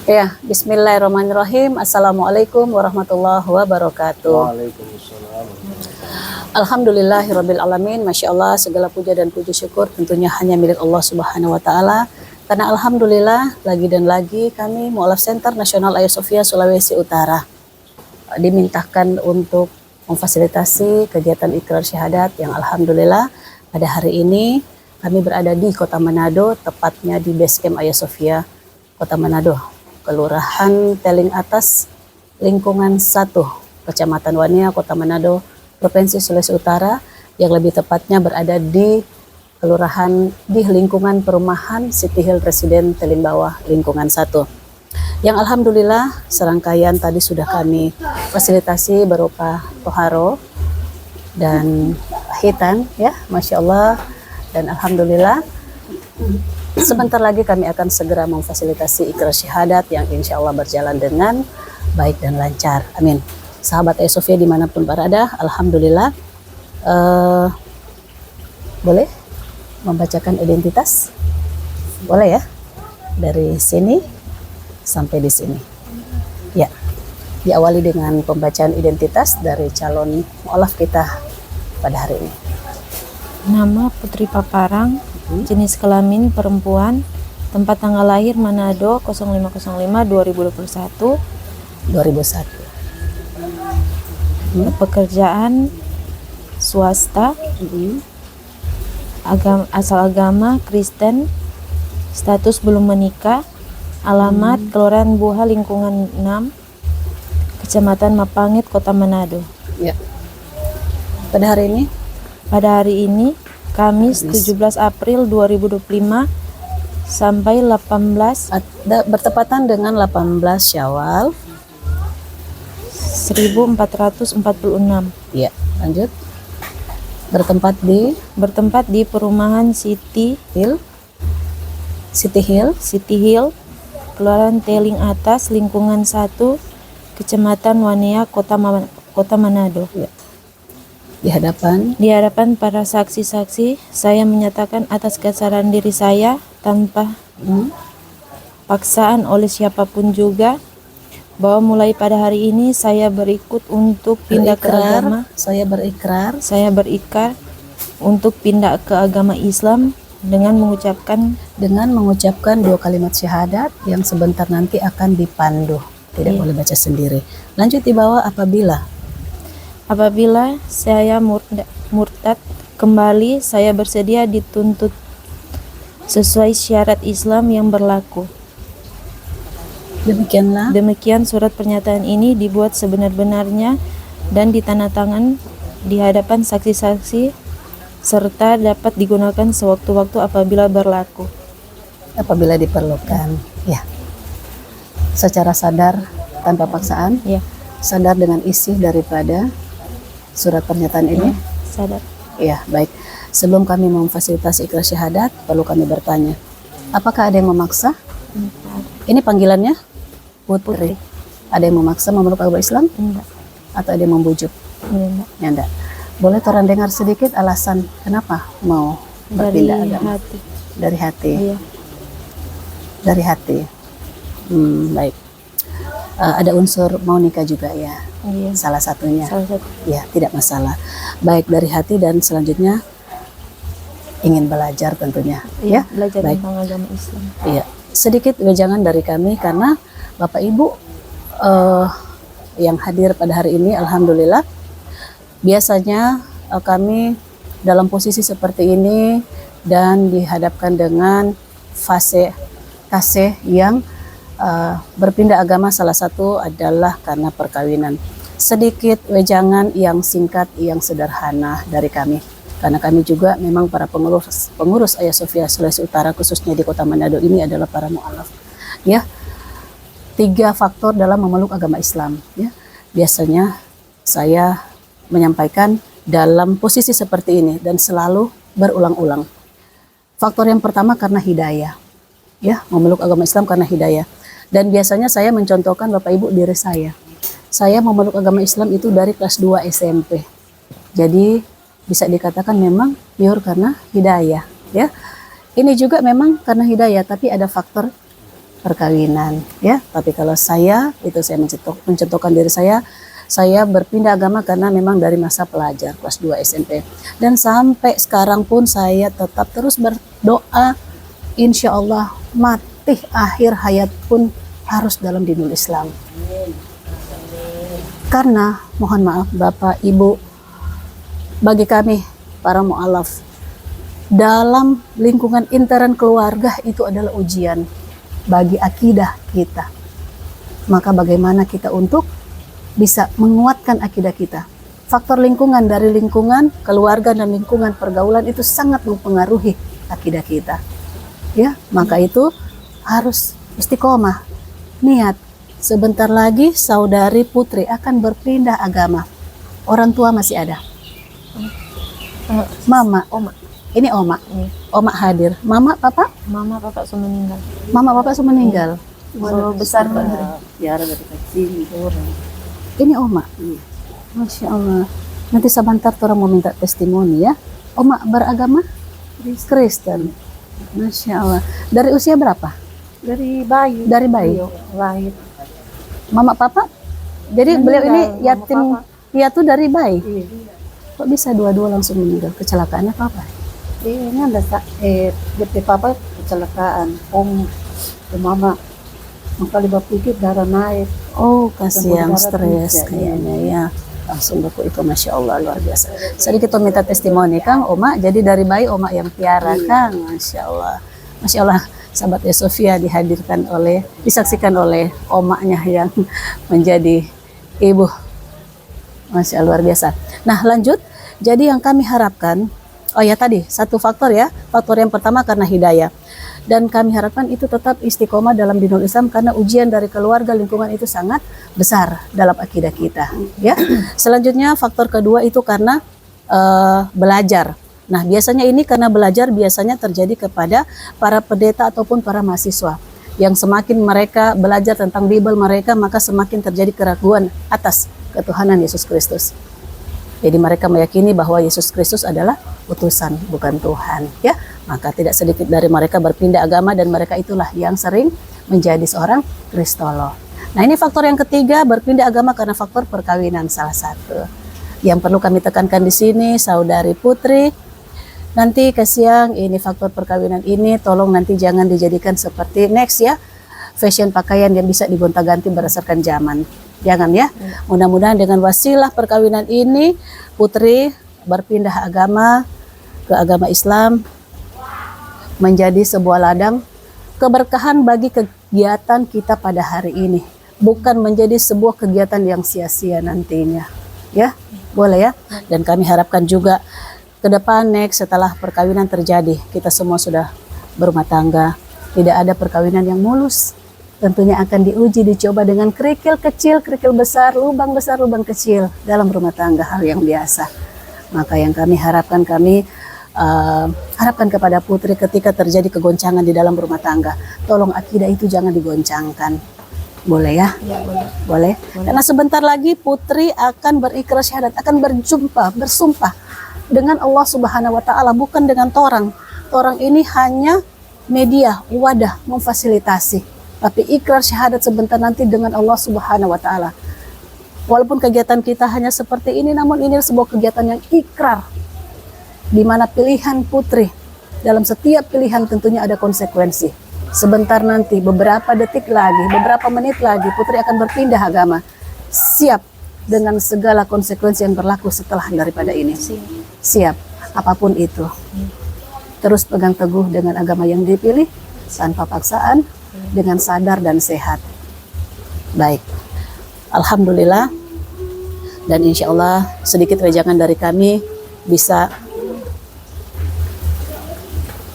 Ya, bismillahirrahmanirrahim. Assalamualaikum warahmatullahi wabarakatuh. Waalaikumsalam. Alhamdulillahirabbil alamin. Masya Allah, segala puja dan puji syukur tentunya hanya milik Allah Subhanahu wa taala. Karena alhamdulillah lagi dan lagi kami Mu'alaf Center Nasional Hagia Sophia Sulawesi Utara dimintakan untuk memfasilitasi kegiatan ikrar syahadat yang alhamdulillah pada hari ini kami berada di Kota Manado, tepatnya di Base Camp Hagia Sophia Kota Manado, Kelurahan Teling Atas, Lingkungan 1, Kecamatan Wania, Kota Manado, Provinsi Sulawesi Utara, yang lebih tepatnya berada di kelurahan di lingkungan perumahan City Hill Residen Teling Bawah, Lingkungan 1. Yang alhamdulillah serangkaian tadi sudah kami fasilitasi berupa toharo dan hitan, ya, Masya Allah. Dan alhamdulillah sebentar lagi kami akan segera memfasilitasi ikrar syahadat yang insya Allah berjalan dengan baik dan lancar. Amin. Sahabat Hagia Sophia dimanapun berada, alhamdulillah. Boleh membacakan identitas? Boleh ya? Dari sini sampai di sini. Ya. Diawali dengan pembacaan identitas dari calon mu'alaf kita pada hari ini. Nama Putri Paparang, jenis kelamin perempuan, tempat tanggal lahir Manado 0505/2021. 2001. Pekerjaan swasta, asal agama Kristen, status belum menikah, alamat Kelurahan Buha Lingkungan 6, Kecamatan Mapangit, Kota Manado. Ya. Pada hari ini Kamis 17 April 2025 sampai 18 bertepatan dengan 18 Syawal 1446. Ya, lanjut. Bertempat di perumahan City Hill, Kelurahan Teling Atas, Lingkungan 1, Kecamatan Wania, Kota Manado. Ya. Di hadapan para saksi-saksi, saya menyatakan atas kesadaran diri saya tanpa paksaan oleh siapapun juga bahwa mulai pada hari ini saya berikut untuk pindah ke agama. Saya berikrar untuk pindah ke agama Islam dengan mengucapkan dua kalimat syahadat yang sebentar nanti akan dipandu. Tidak boleh baca sendiri. Lanjut di bawah, apabila saya murtad kembali, saya bersedia dituntut sesuai syarat Islam yang berlaku. Demikian surat pernyataan ini dibuat sebenar-benarnya dan ditandatangan di hadapan saksi-saksi serta dapat digunakan sewaktu-waktu apabila diperlukan. Ya. Secara sadar tanpa paksaan. Ya. Sadar dengan isi daripada surat pernyataan ini. Sadar. Ya, baik. Sebelum kami memfasilitasi ikrar syahadat, perlu kami bertanya, apakah ada yang memaksa? Ini panggilannya Putri. Ada yang memaksa memeluk agama Islam? Enggak. Atau ada yang membujuk? Enggak. Boleh orang dengar sedikit alasan kenapa mau berpindah agama? Dari hati. Iya. Dari hati. Baik. Ada unsur mau nikah juga ya? Iya. Salah satunya. Ya, tidak masalah. Baik, dari hati. Dan selanjutnya ingin belajar tentunya. Iya, ya. Belajar baik. tentang agama Islam. Iya. Sedikit wejangan dari kami karena Bapak Ibu yang hadir pada hari ini, alhamdulillah. Biasanya kami dalam posisi seperti ini dan dihadapkan dengan fase yang berpindah agama, salah satu adalah karena perkawinan. Sedikit wejangan yang singkat, yang sederhana dari kami. Karena kami juga memang para pengurus Hagia Sophia Sulawesi Utara, khususnya di Kota Manado ini adalah para mu'alaf. Ya, 3 faktor dalam memeluk agama Islam. Ya, biasanya saya menyampaikan dalam posisi seperti ini dan selalu berulang-ulang. Faktor yang pertama karena hidayah. Ya, memeluk agama Islam karena hidayah. Dan biasanya saya mencontohkan Bapak Ibu diri saya. Saya memeluk agama Islam itu dari kelas 2 SMP. Jadi bisa dikatakan memang pure karena hidayah, ya. Ini juga memang karena hidayah, tapi ada faktor perkawinan ya. Tapi kalau saya itu saya mencontohkan diri saya berpindah agama karena memang dari masa pelajar kelas 2 SMP dan sampai sekarang pun saya tetap terus berdoa, insya Allah mati akhir hayat pun harus dalam dinul Islam. Karena mohon maaf Bapak Ibu, bagi kami para mu'alaf, dalam lingkungan intern keluarga itu adalah ujian bagi akidah kita. Maka bagaimana kita untuk bisa menguatkan akidah kita? Faktor lingkungan, dari lingkungan keluarga dan lingkungan pergaulan itu sangat mempengaruhi akidah kita. Ya, maka itu harus istiqomah. Niat, sebentar lagi saudari Putri akan berpindah agama. Orang tua masih ada. Mama, Oma. ini Oma. Oma hadir. Mama, Papa? Mama Papa sudah meninggal. Mama, Papa sudah meninggal. Solo besar banget. Ya, dari kecil orang. Ini Oma. Masya Allah. Nanti sebentar orang mau minta testimoni ya. Oma beragama Kristen. Masya Allah. Dari usia berapa? Dari bayi. Dari bayi. Lahir. Mama Papa? Jadi beliau ini Meninggal, yatim Mama piatu dari bayi. Iya. Kok bisa dua-dua langsung meninggal? Kecelakaannya apa? Ini ada DP papa kecelakaan. Mama makanya berpikir darah naik. Oh, kasihan, Darah stres tinggi, kayaknya ya. Langsung beku itu Masya Allah luar biasa. Sedikit kita minta testimoni Kang, Oma. Jadi dari bayi Oma yang piara Kang, Masya Allah. Masya Allah, sahabat Sofia disaksikan oleh omanya yang menjadi ibu. Masya Allah luar biasa. Nah lanjut, jadi yang kami harapkan, oh ya tadi satu faktor ya, faktor yang pertama karena hidayah. Dan kami harapkan itu tetap istiqomah dalam dinul Islam karena ujian dari keluarga lingkungan itu sangat besar dalam akidah kita. Ya. Selanjutnya faktor kedua itu karena belajar. Nah biasanya ini karena belajar biasanya terjadi kepada para pendeta ataupun para mahasiswa. Yang semakin mereka belajar tentang Bible mereka maka semakin terjadi keraguan atas ketuhanan Yesus Kristus. Jadi mereka meyakini bahwa Yesus Kristus adalah utusan, bukan Tuhan. Ya, maka tidak sedikit dari mereka berpindah agama dan mereka itulah yang sering menjadi seorang Kristolo. Nah ini faktor yang ketiga, berpindah agama karena faktor perkawinan salah satu. Yang perlu kami tekankan di sini, saudari Putri, nanti ke siang ini faktor perkawinan ini tolong nanti jangan dijadikan seperti next ya, fashion pakaian yang bisa digonta-ganti berdasarkan zaman. Jangan ya. Mudah-mudahan dengan wasilah perkawinan ini Putri berpindah agama ke agama Islam menjadi sebuah ladang keberkahan bagi kegiatan kita pada hari ini, bukan menjadi sebuah kegiatan yang sia-sia nantinya. Ya, boleh ya. Dan kami harapkan juga ke depan next setelah perkawinan terjadi, kita semua sudah berumah tangga, tidak ada perkawinan yang mulus. Tentunya akan diuji, dicoba dengan kerikil kecil, kerikil besar, lubang kecil dalam rumah tangga, hal yang biasa. Maka yang kami harapkan, harapkan kepada Putri ketika terjadi kegoncangan di dalam rumah tangga, tolong akidah itu jangan digoncangkan. Boleh ya? Ya, boleh. Boleh. Karena sebentar lagi Putri akan berikrar syahadat, akan bersumpah dengan Allah Subhanahu wa taala, bukan dengan torang. Torang ini hanya media, wadah, memfasilitasi. Tapi ikrar syahadat sebentar nanti dengan Allah Subhanahu wa taala. Walaupun kegiatan kita hanya seperti ini, namun ini sebuah kegiatan yang ikrar, di mana pilihan Putri dalam setiap pilihan tentunya ada konsekuensi. Sebentar nanti, beberapa detik lagi, beberapa menit lagi, Putri akan berpindah agama. Siap dengan segala konsekuensi yang berlaku setelah daripada ini. Siap, apapun itu. Terus pegang teguh dengan agama yang dipilih, tanpa paksaan, dengan sadar dan sehat. Baik, alhamdulillah. Dan insya Allah sedikit wejangan dari kami bisa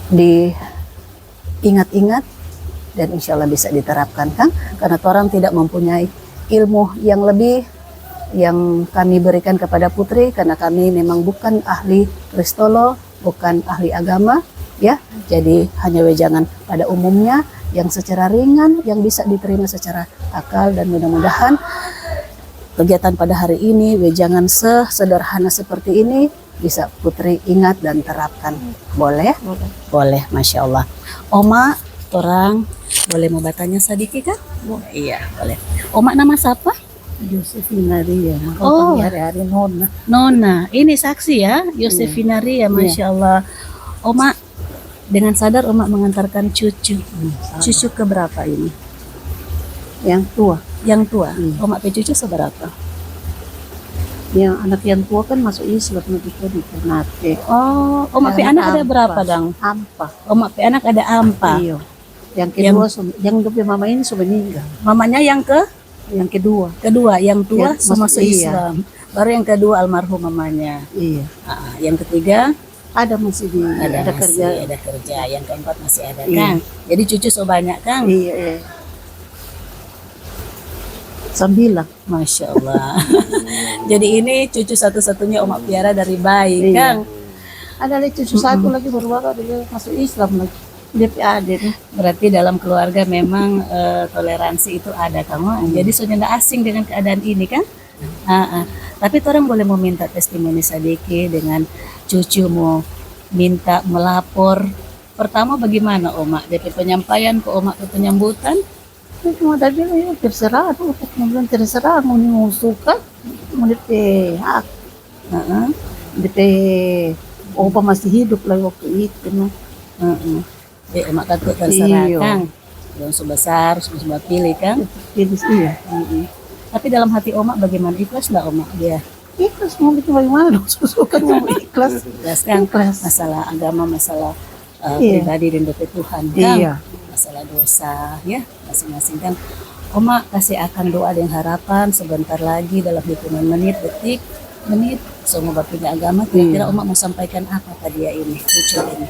diingat-ingat dan insya Allah bisa diterapkan, Kang. Karena orang tidak mempunyai ilmu yang lebih yang kami berikan kepada Putri, karena kami memang bukan ahli kristolo, bukan ahli agama, ya. Jadi hanya wejangan pada umumnya yang secara ringan, yang bisa diterima secara akal, dan mudah-mudahan kegiatan pada hari ini, wejangan sesederhana seperti ini bisa Putri ingat dan terapkan. Boleh? Boleh. Boleh, Masya Allah. Oma, Torang boleh mau bertanya sedikit kan? Iya, boleh. Oma nama siapa? Josephine Ria. Oh. Oh. Hari-hari nona. Nona, ini saksi ya, Yosefina Ria, Masya Allah. Oma dengan sadar Oma mengantarkan cucu. Cucu keberapa ini? Yang tua. Yang tua. Oma pe cucu seberapa? Yang anak yang tua kan masuk Islam kita di Ternate. Oh, Oma pe anak ada berapa dang? Ampa. Oma pe anak ada ampa. Iya. Yang kedua, yang dia mama ini sudah meninggal. Mamanya yang Yang kedua. kedua, yang tua Yang masuk masuk, iya. Islam. Baru yang kedua almarhum mamanya. Iya. Yang ketiga Ada masih di ada masih kerja. ada kerja. Yang keempat masih ada Iya. Kang. Jadi cucu so banyak Kang. Iya, iya. 9. Masya Allah. Jadi ini cucu satu-satunya Oma piara dari bayi, Iya. Kang. Ada lagi cucu satu lagi baru-baru dia masuk Islam lagi. Dia ada nih. Berarti dalam keluarga memang toleransi itu ada, Kang. Jadi sudah tidak asing dengan keadaan ini, kan? Tapi orang boleh meminta testimoni sedikit dengan cucumu, minta melapor. Pertama bagaimana, Oma? Dari penyampaian ke Oma ke penyambutan? Itu cuma ada bilang ya terserah tuh, kemudian terserah mau suka, mau DP hak, Heeh. DP opa masih hidup lagi waktu itu no. Oma kata terserah, Iya. Kang. Yang sebesar, sebesar pilih, Kang. Jadi iya. Tapi dalam hati Oma bagaimana? Ikhlas nggak Oma dia? Ikhlas mau itu bagaimana dong suka mau ikhlas. Ikhlas kan? Ikhlas. Masalah agama, masalah Iya. pribadi dan dari Tuhan kan? Iya. Masalah dosa ya masing-masing kan. Oma kasih akan doa dan harapan sebentar lagi dalam hitungan menit, menit. Semua punya agama. Kira-kira Oma mau sampaikan apa pada dia ini, cucu ini?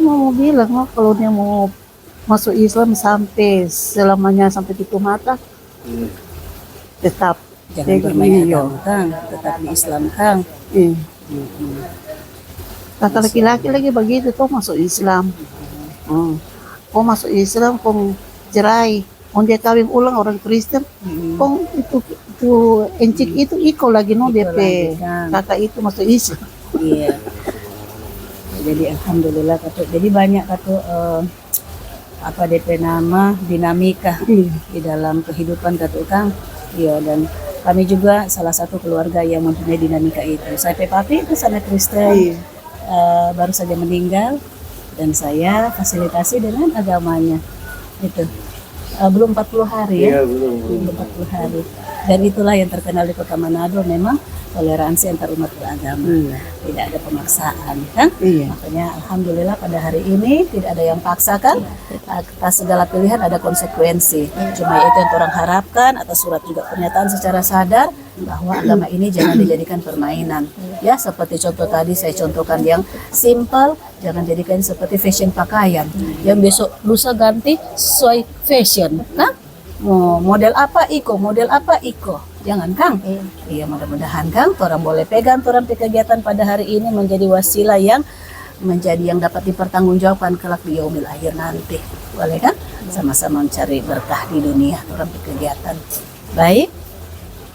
Mau bilang mau kalau dia mau masuk Islam sampai selamanya sampai tutup mata, tetap Jangan bermain agama Kang, tetap di Islam Kang. Iya. Kata laki-laki lagi begitu tuh masuk Islam. Kau masuk Islam, kau cerai, kau dia kawin ulang orang Kristen, kau itu encik itu iko lagi no DP lagi, kan. kakak itu masuk Islam. Iya. Jadi alhamdulillah katu. Jadi banyak katu apa DP nama dinamika di dalam kehidupan katu Kang. Iya, dan kami juga salah satu keluarga yang mempunyai dinamika itu. Saya papi itu sangat Kristen, baru saja meninggal dan saya fasilitasi dengan agamanya itu. Belum 40 hari ya. Belum 40 hari. Dan itulah yang terkenal di Kota Manado, memang toleransi antar umat beragama. Tidak ada pemaksaan kan? Makanya alhamdulillah pada hari ini tidak ada yang paksa kan? Atas segala pilihan ada konsekuensi. Cuma itu yang orang harapkan atas surat juga pernyataan secara sadar bahwa agama ini jangan dijadikan permainan. Ya, seperti contoh tadi saya contohkan yang simple, jangan jadikan seperti fashion pakaian. Yang besok lusa ganti sesuai fashion, kan? Model apa iko, model apa iko. Jangan Kang. Iya, mudah-mudahan Kang orang boleh pegang orang kegiatan pada hari ini menjadi wasilah yang menjadi yang dapat dipertanggungjawabkan kelak di yaumil akhir nanti. Boleh kan? Sama-sama mencari berkah di dunia orang kegiatan. Baik.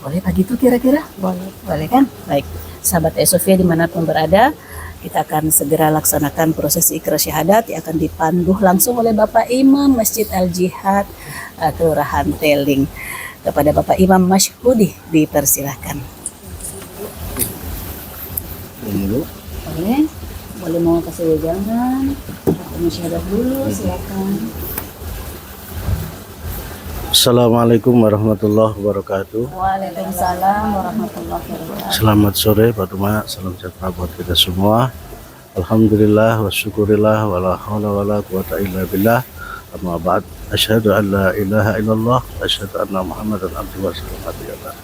Boleh begitu kira-kira? Boleh kan? Baik. Sahabat Sofia dimanapun berada, kita akan segera laksanakan proses ikrar syahadat yang akan dipandu langsung oleh Bapak Imam Masjid Al-Jihad Kelurahan Teling. Kepada Bapak Imam Masyhudi dipersilahkan. Boleh mau kasih wejangan atau musyawarah dulu, silakan. Assalamualaikum warahmatullahi wabarakatuh. Waalaikumsalam warahmatullahi wabarakatuh. Selamat sore Pak Duma, salam sejahtera buat kita semua. Alhamdulillah wa syukurillah wa la hawla wa la quwata illa billah. Amma ba'd, asyhadu an la ilaha illallah wa asyhadu anna Muhammadan abduhu wa rasuluh.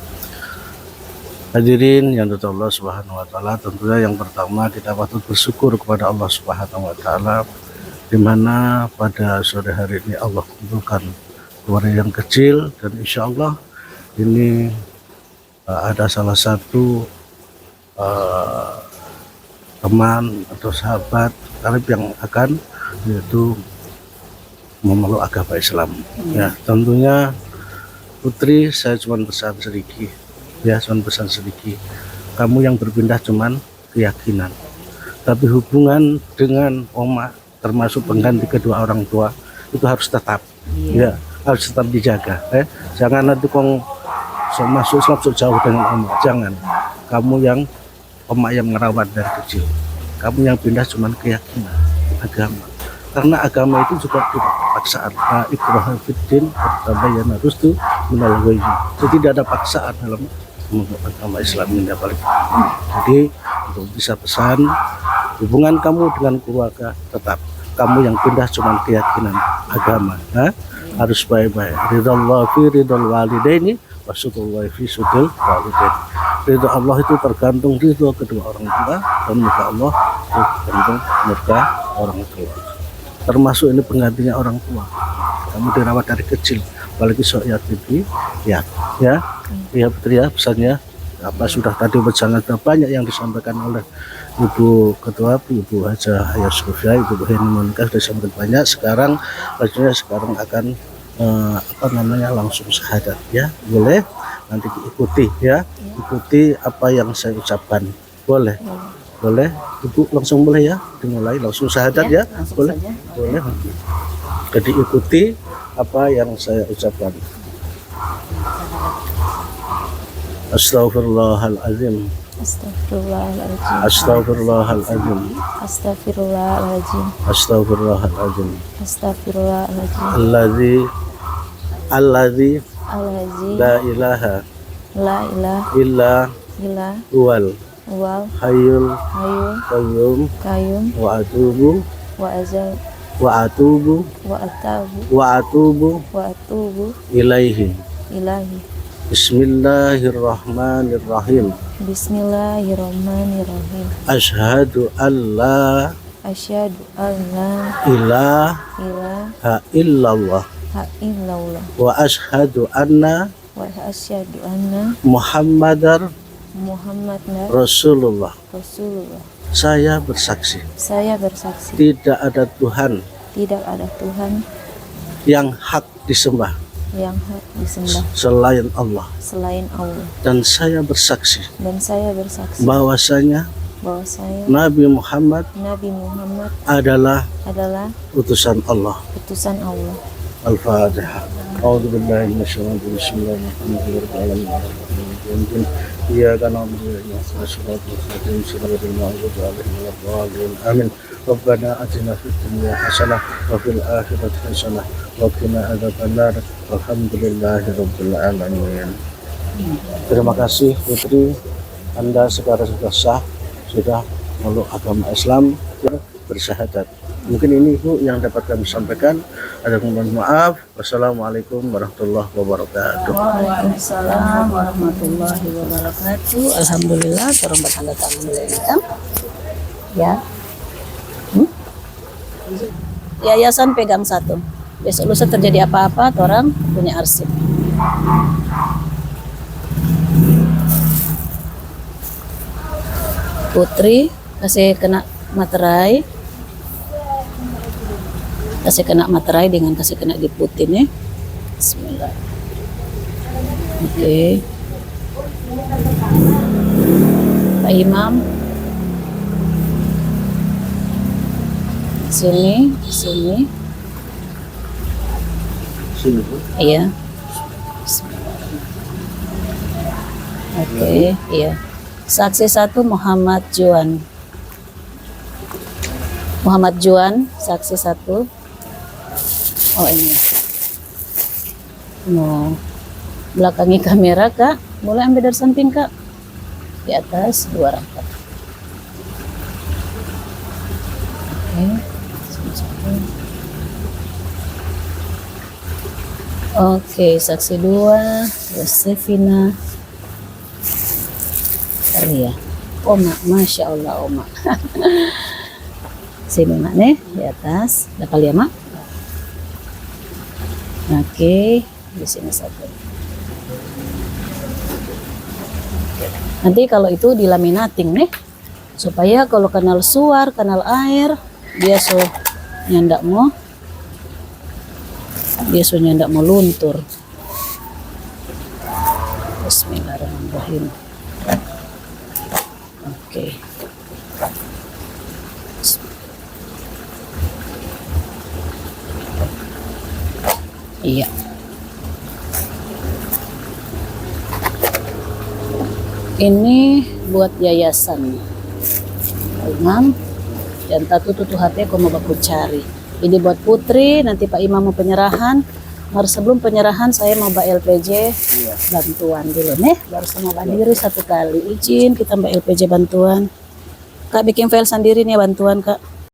Hadirin yang dirahmati Allah Subhanahu wa taala, tentunya yang pertama kita patut bersyukur kepada Allah Subhanahu wa taala di mana pada sore hari ini Allah kumpulkan keluarga yang kecil, dan insya Allah ini ada salah satu teman atau sahabat karib yang akan yaitu memeluk agama Islam. Ya, tentunya putri saya cuma pesan sedikit, ya cuma pesan sedikit. Kamu yang berpindah cuman keyakinan, tapi hubungan dengan Oma termasuk pengganti kedua orang tua itu harus tetap, ya harus tetap dijaga. Jangan nanti kong masuk Islam jauh dengan omak, jangan. Kamu yang omak yang merawat dari kecil, kamu yang pindah cuman keyakinan agama. Karena agama itu juga tidak paksaan. Ikrah fiddin tabayyana rusdu minal ghayy. Jadi tidak ada paksaan dalam agama Islam ini apalagi. Jadi untuk bisa pesan, hubungan kamu dengan keluarga tetap. Kamu yang pindah cuma keyakinan agama, harus baik-baik. Ridallah fi ridal walidaini wa sudullahi fi sudul walidain. Ridho Allah itu tergantung ridho kedua orang tua, dan murka Allah itu tergantung murka orang tua. Termasuk ini penggantinya orang tua. Kamu dirawat dari kecil, apalagi sok yatim ya Putri ya, pesannya apa sudah tadi sangat banyak yang disampaikan oleh Ibu Ketua, Ibu Haja Hayat Sofia, Ibu Heni Monika sudah disampaikan banyak. Sekarang akan langsung syahadat ya, boleh nanti diikuti ya, ikuti apa yang saya ucapkan, boleh. Boleh, Ibu langsung boleh ya, dimulai langsung syahadat ya, boleh, saja. boleh. Jadi ikuti apa yang saya ucapkan. Astaghfirullahaladzim. Astagfirullahaladzim. Astaghfirullahaladzim. Astagfirullahaladzim. Astaghfirullahaladzim. Astagfirullahaladzim. Alladzi Alhazi la ilaha la ilaha illa illa huwal wal hayyul hayyul qayyum qayyum wa atubu wa azal wa atubu wa atabu wa atubu wa atubu ilaihi. ilahi. Bismillahirrahmanirrahim. Bismillahirrahmanirrahim. Asyhadu an la Asyhadu an la ilaha illallah ilaha illallah wa asyhadu anna wa asyhadu anna Muhammadar Muhammadar Rasulullah. Rasulullah. Saya bersaksi Saya bersaksi tidak ada Tuhan tidak ada Tuhan yang hak disembah yang hak disembah selain Allah, selain Allah, dan saya bersaksi dan saya bersaksi bahwasanya bahwa saya Nabi Muhammad Nabi Muhammad adalah adalah utusan Allah. utusan Allah. Al-Fatihah. A'udzu billahi minasyaitonir rajim. Bismillahirrahmanirrahim. Iyyaka na'budu wa iyyaka nasta'in. Shiratal maghdubi 'alaihim waladdallin. Amin. Rabbana atina fid dunya hasanah wa fil akhirati hasanah wa qina adzabannar. Alhamdulillahirabbil alamin. Terima kasih Putri, Anda sekarang sudah sah, sudah meluk agama Islam, bersyahadat. Mungkin ini Ibu yang dapat kami sampaikan. Ada mohon maaf. Wassalamualaikum warahmatullahi wabarakatuh. Waalaikumsalam warahmatullahi wabarakatuh. Alhamdulillah, orang bertanda tangan ya. Yayasan pegang satu. Besok lusa terjadi apa-apa, orang punya arsip. Putri kasih kena materai. Kasih kena materai dengan kasih kena diputin ya. Bismillah. Oke. Pak Imam. Sini. Sini Bu. Iya. Oke, iya. Saksi satu Muhammad Juan. Muhammad Juan, saksi satu. Oh ini. Mau belakangi kamera Kak. Mulai ambil dari samping Kak. Di atas 2 rangkap. Oke. Oke, saksi 2 Yosefina Ria. Oma, Masya Allah Oma. Sini Mak nih, di atas. Dapat ya Mak? Oke, di sini satu. Nanti kalau itu dilaminating nih, supaya kalau kanal suar, kanal air, dia nyandak mau luntur. Bismillahirrahmanirrahim. Oke. Iya. Ini buat yayasan. Pak Imam, dan tatu tutu HP aku mau baku cari. Ini buat Putri, nanti Pak Imam mau penyerahan. Mari sebelum penyerahan saya mau Mbak LPJ bantuan dulu nih. Baru sama Mbak Diri satu kali izin kita Mbak LPJ bantuan. Kak bikin file sendiri nih bantuan Kak.